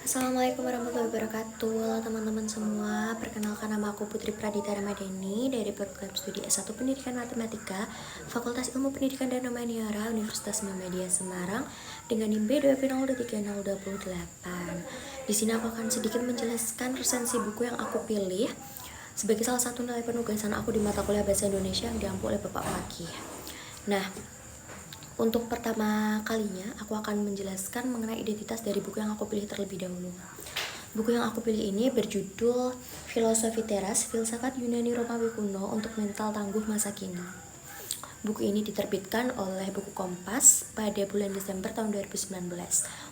Assalamualaikum warahmatullahi wabarakatuh. Halo teman-teman semua, perkenalkan nama aku Putri Pradita Ramadhani dari program studi S1 Pendidikan Matematika Fakultas Ilmu Pendidikan dan Humaniora Universitas Muhammadiyah Semarang dengan NIM B2P03028. Di sini aku akan sedikit menjelaskan resensi buku yang aku pilih sebagai salah satu nilai penugasan aku di mata kuliah Bahasa Indonesia yang diampu oleh Bapak Fakih. Nah, untuk pertama kalinya, aku akan menjelaskan mengenai identitas dari buku yang aku pilih terlebih dahulu. Buku yang aku pilih ini berjudul Filosofi Teras, Filsafat Yunani Romawi Kuno untuk Mental Tangguh Masa Kini. Buku ini diterbitkan oleh Buku Kompas pada bulan Desember tahun 2019.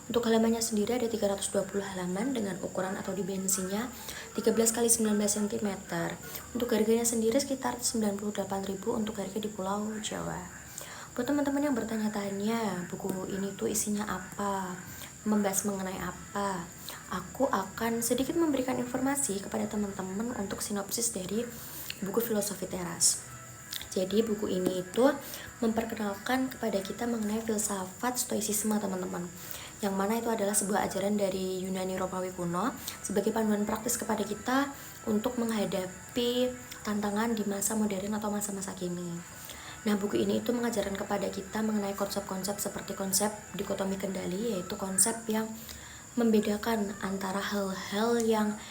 Untuk halamannya sendiri ada 320 halaman dengan ukuran atau dimensinya 13 x 19 cm. Untuk harganya sendiri sekitar 98.000 untuk harga di Pulau Jawa. Buat teman-teman yang bertanya-tanya, buku ini tuh isinya apa, membahas mengenai apa, aku akan sedikit memberikan informasi kepada teman-teman untuk sinopsis dari buku Filosofi Teras. Jadi buku ini itu memperkenalkan kepada kita mengenai filsafat stoicisme, teman-teman, yang mana itu adalah sebuah ajaran dari Yunani Romawi kuno sebagai panduan praktis kepada kita untuk menghadapi tantangan di masa modern atau masa-masa kini. Nah, buku ini itu mengajarkan kepada kita mengenai konsep-konsep seperti konsep dikotomi kendali, yaitu konsep yang membedakan antara hal-hal yang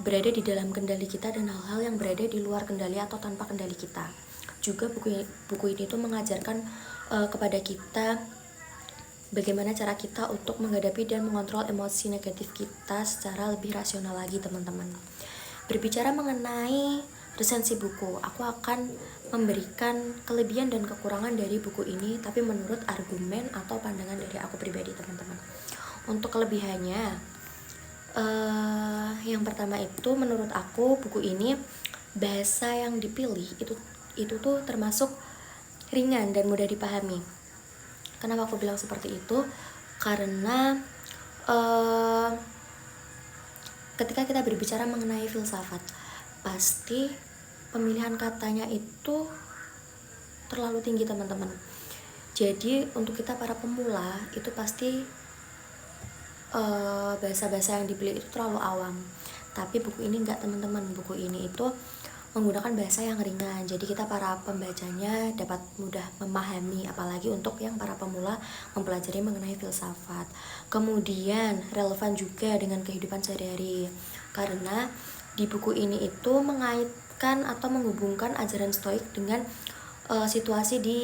berada di dalam kendali kita dan hal-hal yang berada di luar kendali atau tanpa kendali kita. Juga buku ini itu mengajarkan kepada kita bagaimana cara kita untuk menghadapi dan mengontrol emosi negatif kita secara lebih rasional lagi, teman-teman. Berbicara mengenai resensi buku, aku akan memberikan kelebihan dan kekurangan dari buku ini, tapi menurut argumen atau pandangan dari aku pribadi, teman-teman. Untuk kelebihannya, yang pertama itu menurut aku buku ini bahasa yang dipilih itu tuh termasuk ringan dan mudah dipahami. Kenapa aku bilang seperti itu? Karena ketika kita berbicara mengenai filsafat, pasti pemilihan katanya itu terlalu tinggi, teman-teman. Jadi untuk kita para pemula itu pasti bahasa-bahasa yang dipilih itu terlalu awam. Tapi buku ini enggak, teman-teman. Buku ini itu menggunakan bahasa yang ringan, jadi kita para pembacanya dapat mudah memahami, apalagi untuk yang para pemula mempelajari mengenai filsafat. Kemudian relevan juga dengan kehidupan sehari-hari, karena di buku ini itu mengaitkan atau menghubungkan ajaran stoik dengan situasi di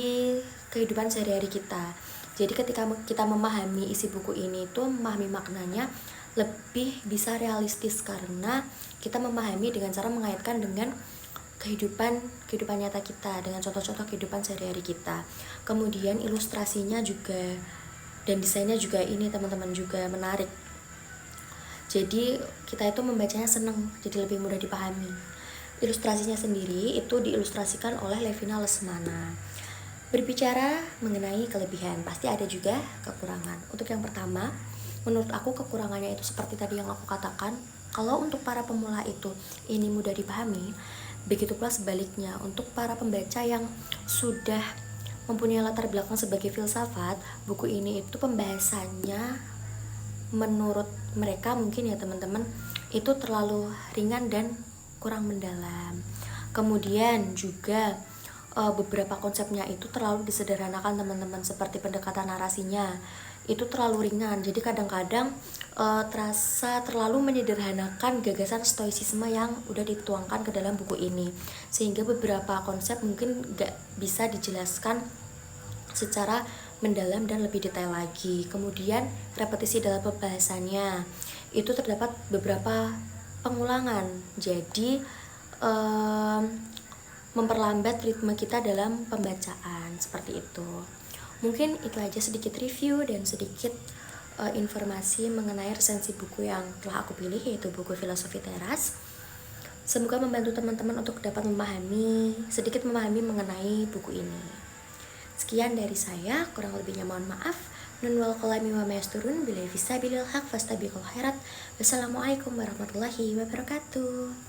kehidupan sehari-hari kita. Jadi ketika kita memahami isi buku ini itu memahami maknanya lebih bisa realistis, karena kita memahami dengan cara mengaitkan dengan kehidupan nyata kita, dengan contoh-contoh kehidupan sehari-hari kita. Kemudian ilustrasinya juga dan desainnya juga ini, teman-teman, juga menarik. Jadi kita itu membacanya senang, jadi lebih mudah dipahami. Ilustrasinya sendiri itu diilustrasikan oleh Levina Lesmana. Berbicara mengenai kelebihan, pasti ada juga kekurangan. Untuk yang pertama, menurut aku kekurangannya itu seperti tadi yang aku katakan, kalau untuk para pemula itu ini mudah dipahami, begitu pula sebaliknya untuk para pembaca yang sudah mempunyai latar belakang sebagai filsafat, buku ini itu pembahasannya menurut mereka mungkin ya, teman-teman, itu terlalu ringan dan kurang mendalam. Kemudian juga beberapa konsepnya itu terlalu disederhanakan, teman-teman, seperti pendekatan narasinya itu terlalu ringan, jadi kadang-kadang terasa terlalu menyederhanakan gagasan stoicisme yang udah dituangkan ke dalam buku ini, sehingga beberapa konsep mungkin gak bisa dijelaskan secara mendalam dan lebih detail lagi. Kemudian repetisi dalam pembahasannya itu terdapat beberapa pengulangan, jadi memperlambat ritme kita dalam pembacaan, seperti itu. Mungkin itu aja sedikit review dan sedikit informasi mengenai resensi buku yang telah aku pilih, yaitu buku Filosofi Teras. Semoga membantu teman-teman untuk dapat sedikit memahami mengenai buku ini. Sekian dari saya, kurang lebihnya mohon maaf. Nun wal qalami wa ma yasturun, billahi fisabilil haq fastabiqul khairat. Wassalamualaikum warahmatullahi wabarakatuh.